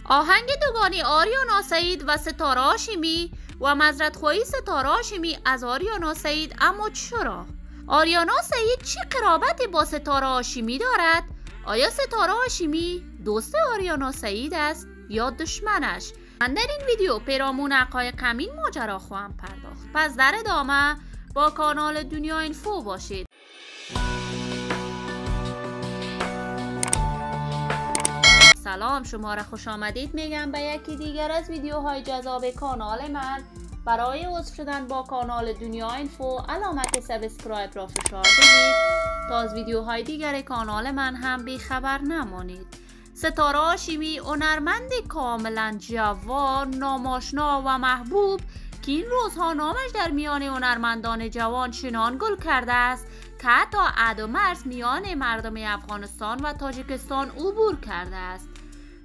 آهنگ دوگانی آریانا سعید و ستاره هاشمی و معذرت‌خواهی ستاره هاشمی از آریانا سعید. اما چرا؟ آریانا سعید چه قرابتی با ستاره هاشمی دارد؟ آیا ستاره هاشمی دوست آریانا سعید است یا دشمنش؟ من در این ویدیو پیرامون حقایق همین ماجرا خواهم پرداخت. پس در ادامه با کانال دنیا اینفو باشید. سلام، شما را خوش آمدید میگم به یکی دیگر از ویدیوهای جذاب کانال من. برای عضو شدن با کانال دنیا اینفو علامت سابسکرایب را فشار بدید تا از ویدیوهای دیگر کانال من هم بیخبر نمانید. ستاره هاشمی هنرمند کاملا جوان، ناماشنا و محبوب که این روزها نامش در میان هنرمندان جوان چنان گل کرده است که حتی حد و مرز میان مردم افغانستان و تاجیکستان عبور کرده است.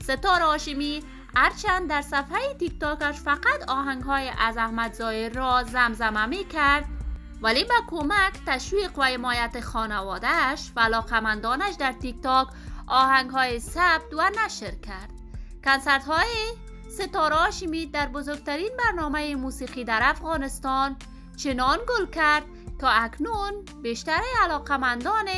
ستاره هاشمی هرچند در صفحه تیک تاکش فقط آهنگهای از احمد ظاهر را زمزمه می کرد، ولی با کمک تشویق و حمایت خانواده‌اش و علاقه‌مندانش در تیک تاک آهنگهای ثبت و نشر کرد. کنسرت‌های ستاره هاشمی در بزرگترین برنامه موسیقی در افغانستان چنان گل کرد تا اکنون بیشتر علاقه‌مندان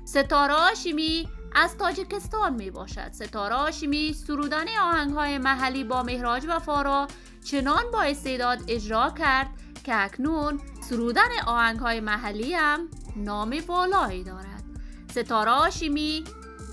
ستاره هاشمی از تاجیکستان می باشد. ستاره هاشمی سرودن آهنگهای محلی با مهراج وفا را چنان با استعداد اجرا کرد که اکنون سرودن آهنگهای محلی هم نام بالایی دارد. ستاره هاشمی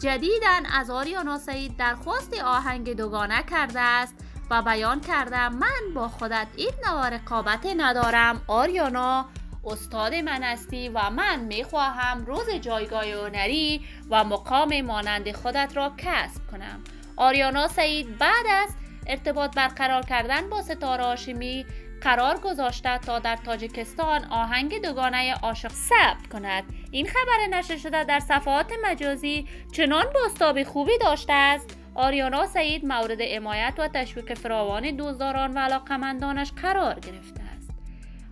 جدیداً از آریانا سعید درخواست آهنگ دوگانه کرده است و بیان کرده من با خودت این نوع رقابت ندارم. آریانا استاد من هستی و من میخواهم روز جایگاه هنری و مقام مانند خودت را کسب کنم. آریانا سعید بعد از ارتباط برقرار کردن با ستاره هاشمی قرار گذاشته تا در تاجیکستان آهنگ دوگانه عاشق ثبت کند. این خبر نشر شده در صفحات مجازی چنان بازتاب خوبی داشته است. آریانا سعید مورد حمایت و تشویق فراوان دوستداران و علاقه‌مندانش قرار گرفته است.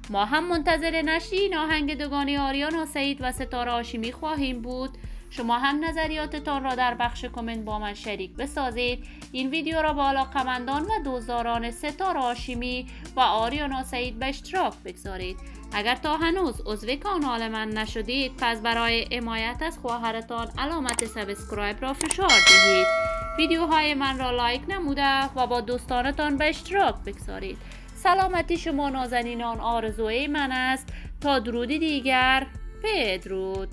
ما هم منتظر نشر این آهنگ دوگانه آریانا سعید و ستاره هاشمی خواهیم بود. شما هم نظریاتتان را در بخش کامنت با من شریک بسازید. این ویدیو را با علاقه‌مندان و دوستداران ستاره هاشمی و آریانا سعید به اشتراک بگذارید. اگر تا هنوز عضو کانال من نشدید پس برای حمایت از خواهرتان علامت سابسکرایب را فشار دهید. ویدیوهای من را لایک نموده و با دوستانتان به اشتراک بگذارید. سلامتی شما نازنینان آرزوی من است. تا درودی دیگر، بدرود.